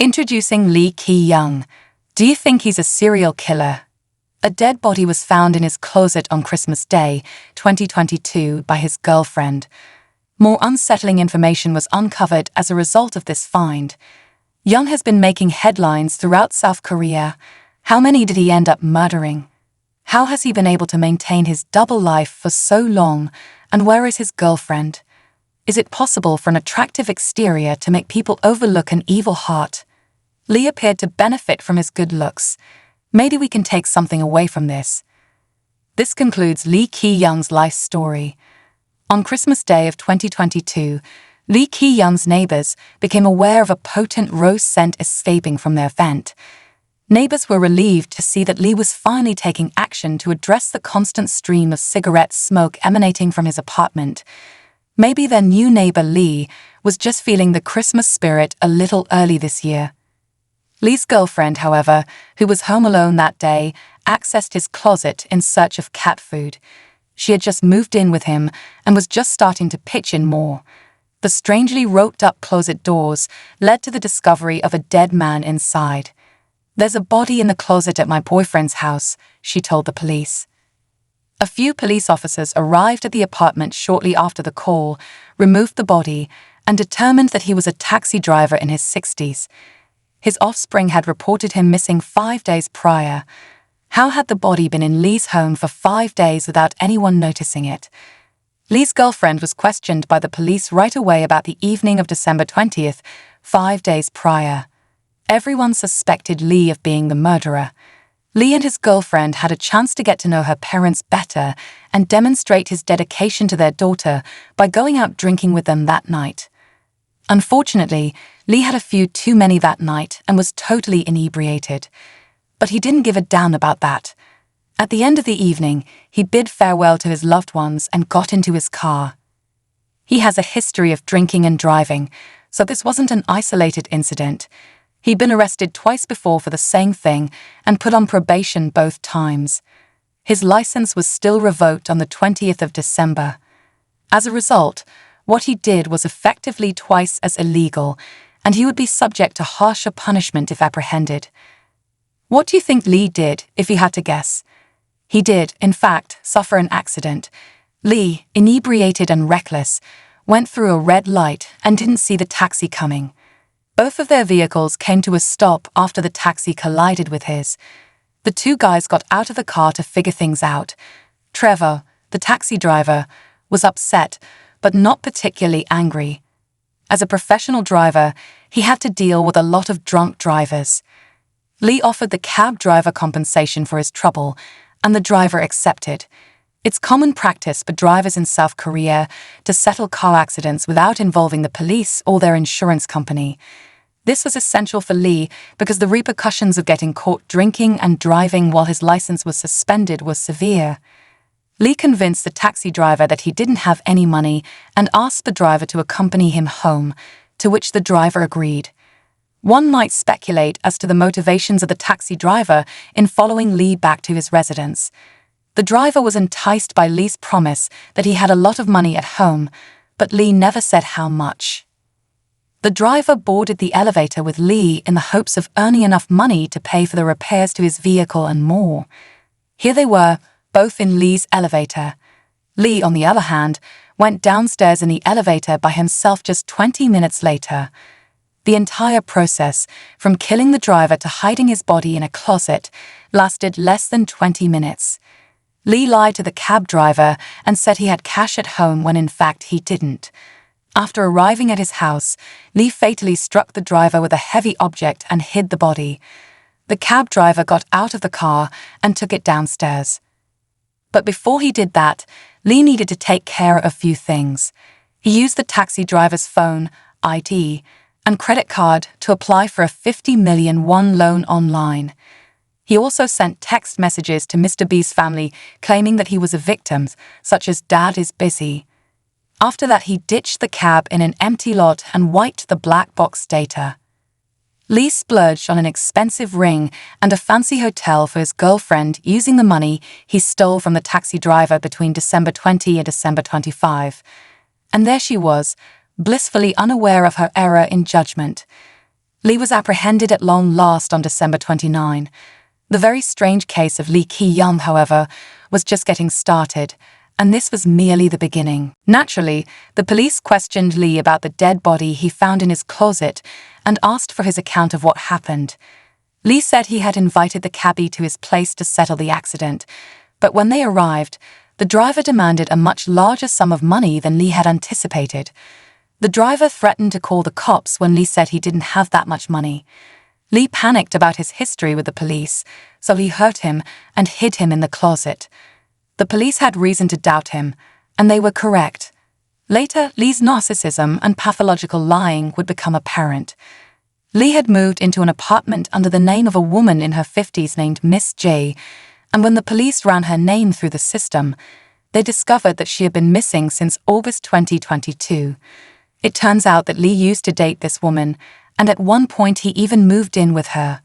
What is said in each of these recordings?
Introducing Lee Ki-young. Do you think he's a serial killer? A dead body was found in his closet on Christmas Day, 2022, by his girlfriend. More unsettling information was uncovered as a result of this find. Young has been making headlines throughout South Korea. How many did he end up murdering? How has he been able to maintain his double life for so long? And where is his girlfriend? Is it possible for an attractive exterior to make people overlook an evil heart? Lee appeared to benefit from his good looks. Maybe we can take something away from this. This concludes Lee Ki-young's life story. On Christmas Day of 2022, Lee Ki-young's neighbors became aware of a potent rose scent escaping from their vent. Neighbors were relieved to see that Lee was finally taking action to address the constant stream of cigarette smoke emanating from his apartment. Maybe their new neighbor Lee was just feeling the Christmas spirit a little early this year. Lee's girlfriend, however, who was home alone that day, accessed his closet in search of cat food. She had just moved in with him and was just starting to pitch in more. The strangely roped-up closet doors led to the discovery of a dead man inside. "There's a body in the closet at my boyfriend's house," she told the police. A few police officers arrived at the apartment shortly after the call, removed the body, and determined that he was a taxi driver in his 60s. His offspring had reported him missing 5 days prior. How had the body been in Lee's home for 5 days without anyone noticing it? Lee's girlfriend was questioned by the police right away about the evening of December 20th, 5 days prior. Everyone suspected Lee of being the murderer. Lee and his girlfriend had a chance to get to know her parents better and demonstrate his dedication to their daughter by going out drinking with them that night. Unfortunately, Lee had a few too many that night and was totally inebriated. But he didn't give a damn about that. At the end of the evening, he bid farewell to his loved ones and got into his car. He has a history of drinking and driving, so this wasn't an isolated incident. He'd been arrested twice before for the same thing and put on probation both times. His license was still revoked on the 20th of December. As a result, what he did was effectively twice as illegal, and he would be subject to harsher punishment if apprehended. What do you think Lee did, if you had to guess? He did, in fact, suffer an accident. Lee, inebriated and reckless, went through a red light and didn't see the taxi coming. Both of their vehicles came to a stop after the taxi collided with his. The two guys got out of the car to figure things out. Trevor, the taxi driver, was upset, but not particularly angry. As a professional driver, he had to deal with a lot of drunk drivers. Lee offered the cab driver compensation for his trouble, and the driver accepted. It's common practice for drivers in South Korea to settle car accidents without involving the police or their insurance company. This was essential for Lee because the repercussions of getting caught drinking and driving while his license was suspended were severe. Lee convinced the taxi driver that he didn't have any money and asked the driver to accompany him home, to which the driver agreed. One might speculate as to the motivations of the taxi driver in following Lee back to his residence. The driver was enticed by Lee's promise that he had a lot of money at home, but Lee never said how much. The driver boarded the elevator with Lee in the hopes of earning enough money to pay for the repairs to his vehicle and more. Here they were, both in Lee's elevator. Lee, on the other hand, went downstairs in the elevator by himself just 20 minutes later. The entire process, from killing the driver to hiding his body in a closet, lasted less than 20 minutes. Lee lied to the cab driver and said he had cash at home when in fact he didn't. After arriving at his house, Lee fatally struck the driver with a heavy object and hid the body. The cab driver got out of the car and took it downstairs. But before he did that, Lee needed to take care of a few things. He used the taxi driver's phone, ID, and credit card to apply for a 50 million won loan online. He also sent text messages to Mr. B's family claiming that he was a victim, such as "Dad is busy." After that, he ditched the cab in an empty lot and wiped the black box data. Lee splurged on an expensive ring and a fancy hotel for his girlfriend using the money he stole from the taxi driver between December 20 and December 25. And there she was, blissfully unaware of her error in judgment. Lee was apprehended at long last on December 29. The very strange case of Lee Ki-young, however, was just getting started, and this was merely the beginning. Naturally, the police questioned Lee about the dead body he found in his closet and asked for his account of what happened. Lee said he had invited the cabbie to his place to settle the accident, but when they arrived, the driver demanded a much larger sum of money than Lee had anticipated. The driver threatened to call the cops when Lee said he didn't have that much money. Lee panicked about his history with the police, so he hurt him and hid him in the closet. The police had reason to doubt him, and they were correct. Later, Lee's narcissism and pathological lying would become apparent. Lee had moved into an apartment under the name of a woman in her 50s named Miss J, and when the police ran her name through the system, they discovered that she had been missing since August 2022. It turns out that Lee used to date this woman, and at one point he even moved in with her.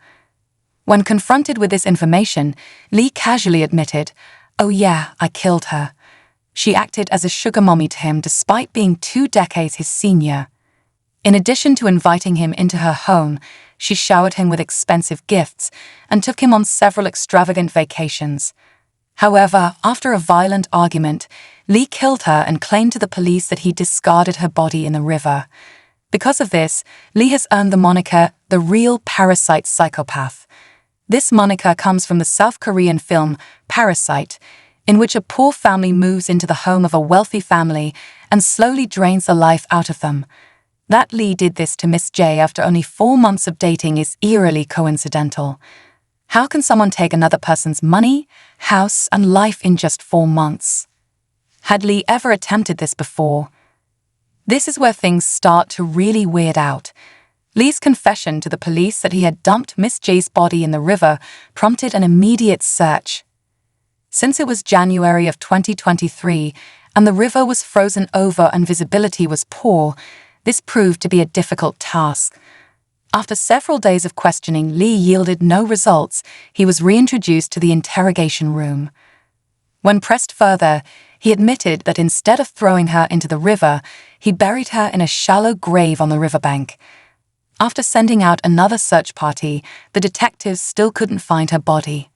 When confronted with this information, Lee casually admitted, "Oh yeah, I killed her." She acted as a sugar mommy to him despite being 2 decades his senior. In addition to inviting him into her home, she showered him with expensive gifts and took him on several extravagant vacations. However, after a violent argument, Lee killed her and claimed to the police that he discarded her body in the river. Because of this, Lee has earned the moniker the real parasite psychopath. This moniker comes from the South Korean film Parasite, in which a poor family moves into the home of a wealthy family and slowly drains the life out of them. That Lee did this to Miss J after only 4 months of dating is eerily coincidental. How can someone take another person's money, house, and life in just 4 months? Had Lee ever attempted this before? This is where things start to really weird out. Lee's confession to the police that he had dumped Miss J's body in the river prompted an immediate search. Since it was January of 2023 and the river was frozen over and visibility was poor, this proved to be a difficult task. After several days of questioning, Lee yielded no results. He was reintroduced to the interrogation room. When pressed further, he admitted that instead of throwing her into the river, he buried her in a shallow grave on the riverbank. After sending out another search party, the detectives still couldn't find her body.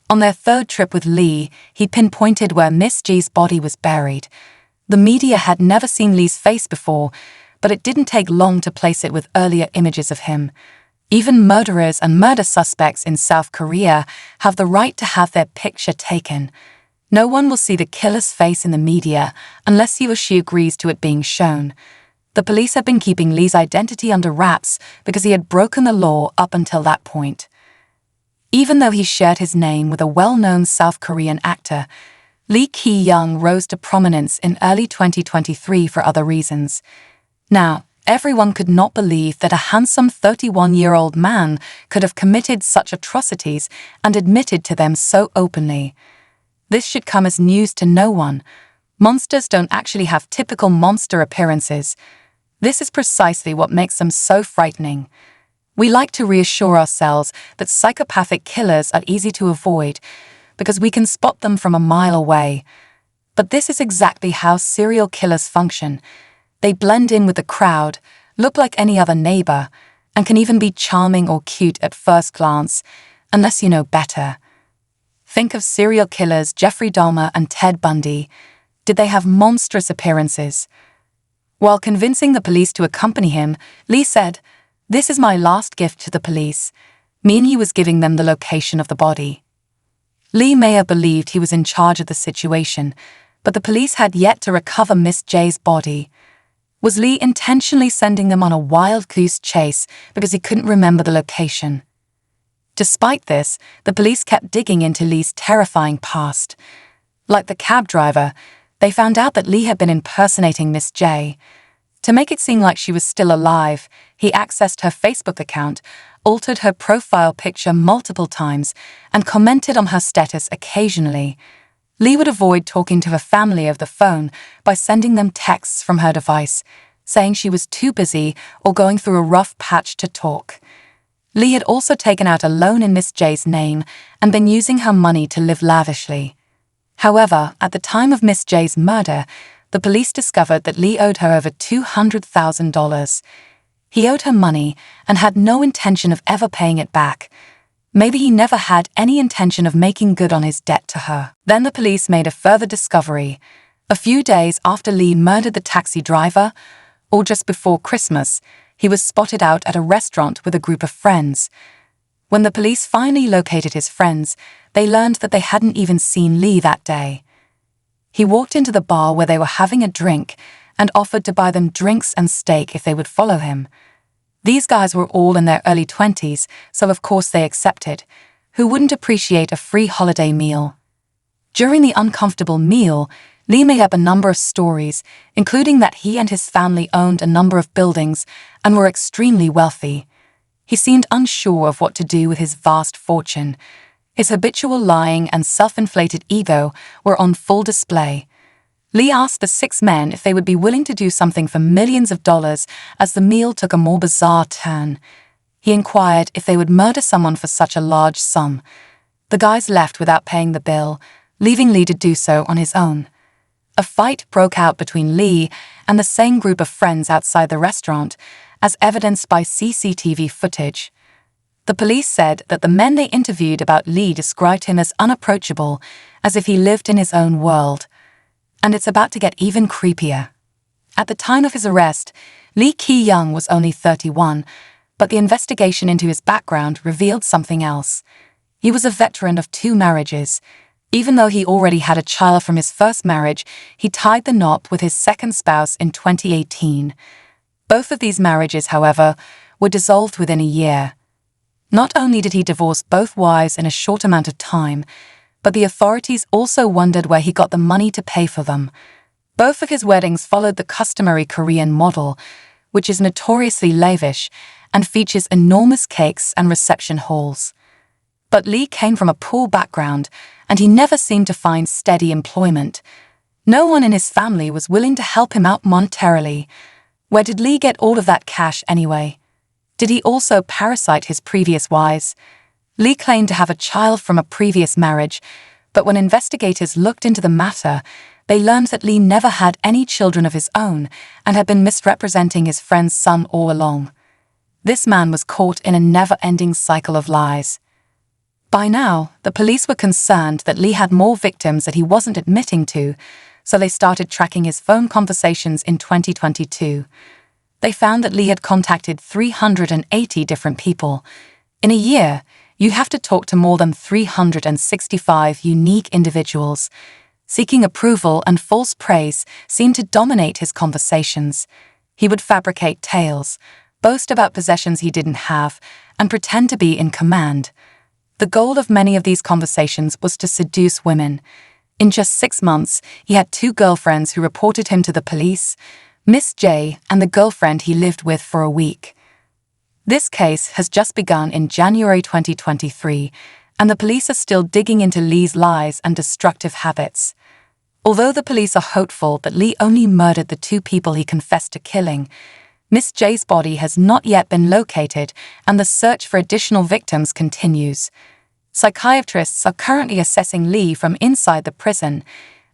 On their 3rd trip with Lee, he pinpointed where Miss G's body was buried. The media had never seen Lee's face before, but it didn't take long to place it with earlier images of him. Even murderers and murder suspects in South Korea have the right to have their picture taken. No one will see the killer's face in the media unless he or she agrees to it being shown. The police had been keeping Lee's identity under wraps because he had broken the law up until that point. Even though he shared his name with a well-known South Korean actor, Lee Ki-young rose to prominence in early 2023 for other reasons. Now, everyone could not believe that a handsome 31-year-old man could have committed such atrocities and admitted to them so openly. This should come as news to no one. Monsters don't actually have typical monster appearances. This is precisely what makes them so frightening. We like to reassure ourselves that psychopathic killers are easy to avoid because we can spot them from a mile away. But this is exactly how serial killers function. They blend in with the crowd, look like any other neighbor, and can even be charming or cute at first glance, unless you know better. Think of serial killers Jeffrey Dahmer and Ted Bundy. Did they have monstrous appearances? While convincing the police to accompany him, Lee said, "This is my last gift to the police," meaning he was giving them the location of the body. Lee may have believed he was in charge of the situation, but the police had yet to recover Miss J's body. Was Lee intentionally sending them on a wild goose chase because he couldn't remember the location? Despite this, the police kept digging into Lee's terrifying past. Like the cab driver, they found out that Lee had been impersonating Miss J. To make it seem like she was still alive, he accessed her Facebook account, altered her profile picture multiple times, and commented on her status occasionally. Lee would avoid talking to her family over the phone by sending them texts from her device, saying she was too busy or going through a rough patch to talk. Lee had also taken out a loan in Miss J's name and been using her money to live lavishly. However, at the time of Miss J's murder, the police discovered that Lee owed her over $200,000. He owed her money and had no intention of ever paying it back. Maybe he never had any intention of making good on his debt to her. Then the police made a further discovery. A few days after Lee murdered the taxi driver, or just before Christmas, he was spotted out at a restaurant with a group of friends. When the police finally located his friends, they learned that they hadn't even seen Lee that day. He walked into the bar where they were having a drink and offered to buy them drinks and steak if they would follow him. These guys were all in their early 20s, so of course they accepted. Who wouldn't appreciate a free holiday meal? During the uncomfortable meal, Lee made up a number of stories, including that he and his family owned a number of buildings and were extremely wealthy. He seemed unsure of what to do with his vast fortune. His habitual lying and self-inflated ego were on full display. Lee asked the 6 men if they would be willing to do something for millions of dollars as the meal took a more bizarre turn. He inquired if they would murder someone for such a large sum. The guys left without paying the bill, leaving Lee to do so on his own. A fight broke out between Lee and the same group of friends outside the restaurant, as evidenced by CCTV footage. The police said that the men they interviewed about Lee described him as unapproachable, as if he lived in his own world. And it's about to get even creepier. At the time of his arrest, Lee Ki-young was only 31, but the investigation into his background revealed something else. He was a veteran of 2 marriages. Even though he already had a child from his first marriage, he tied the knot with his second spouse in 2018. Both of these marriages, however, were dissolved within a year. Not only did he divorce both wives in a short amount of time, but the authorities also wondered where he got the money to pay for them. Both of his weddings followed the customary Korean model, which is notoriously lavish and features enormous cakes and reception halls. But Lee came from a poor background, and he never seemed to find steady employment. No one in his family was willing to help him out monetarily. Where did Lee get all of that cash anyway? Did he also parasite his previous wives? Lee claimed to have a child from a previous marriage, but when investigators looked into the matter, they learned that Lee never had any children of his own and had been misrepresenting his friend's son all along. This man was caught in a never-ending cycle of lies. By now, the police were concerned that Lee had more victims that he wasn't admitting to, so they started tracking his phone conversations in 2022. They found that Lee had contacted 380 different people. In a year, you have to talk to more than 365 unique individuals. Seeking approval and false praise seemed to dominate his conversations. He would fabricate tales, boast about possessions he didn't have, and pretend to be in command. The goal of many of these conversations was to seduce women. In just 6 months, he had 2 girlfriends who reported him to the police, Miss J and the girlfriend he lived with for a week. This case has just begun in January 2023, and the police are still digging into Lee's lies and destructive habits. Although the police are hopeful that Lee only murdered the 2 people he confessed to killing, Miss J's body has not yet been located, and the search for additional victims continues. Psychiatrists are currently assessing Lee from inside the prison,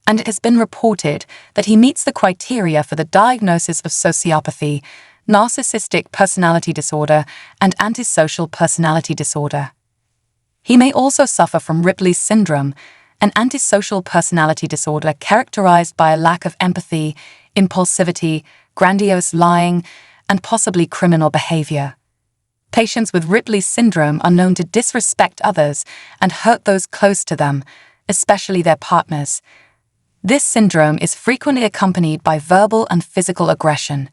and it has been reported that he meets the criteria for the diagnosis of sociopathy, narcissistic personality disorder, and antisocial personality disorder. He may also suffer from Ripley's syndrome, an antisocial personality disorder characterized by a lack of empathy, impulsivity, grandiose lying, and possibly criminal behavior. Patients with Ripley's syndrome are known to disrespect others and hurt those close to them, especially their partners. This syndrome is frequently accompanied by verbal and physical aggression.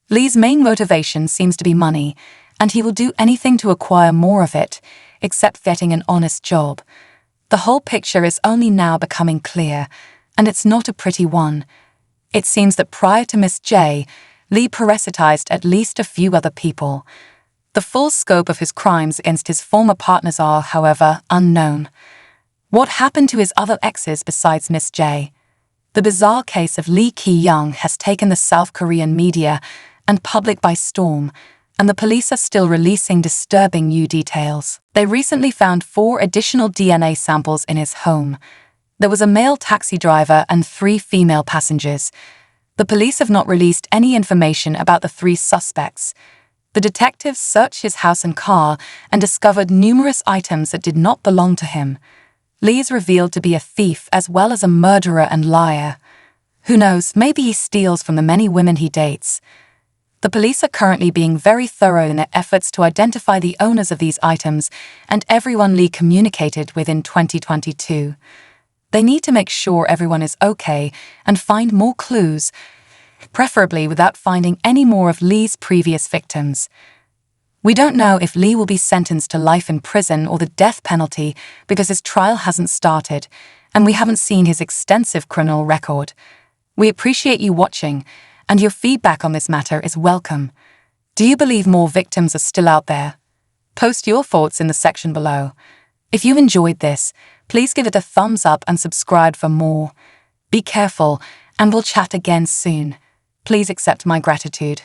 Lee's main motivation seems to be money, and he will do anything to acquire more of it, except getting an honest job. The whole picture is only now becoming clear, and it's not a pretty one. It seems that prior to Miss J, Lee parasitized at least a few other people. The full scope of his crimes against his former partners are, however, unknown. What happened to his other exes besides Miss J? The bizarre case of Lee Ki-young has taken the South Korean media and public by storm, and the police are still releasing disturbing new details. They recently found 4 additional DNA samples in his home. There was a male taxi driver and 3 female passengers. The police have not released any information about the 3 suspects. The detectives searched his house and car and discovered numerous items that did not belong to him. Lee is revealed to be a thief as well as a murderer and liar. Who knows, maybe he steals from the many women he dates. The police are currently being very thorough in their efforts to identify the owners of these items and everyone Lee communicated with in 2022. They need to make sure everyone is okay and find more clues, preferably without finding any more of Lee's previous victims. We don't know if Lee will be sentenced to life in prison or the death penalty because his trial hasn't started, and we haven't seen his extensive criminal record. We appreciate you watching, and your feedback on this matter is welcome. Do you believe more victims are still out there? Post your thoughts in the section below. If you enjoyed this, please give it a thumbs up and subscribe for more. Be careful, and we'll chat again soon. Please accept my gratitude.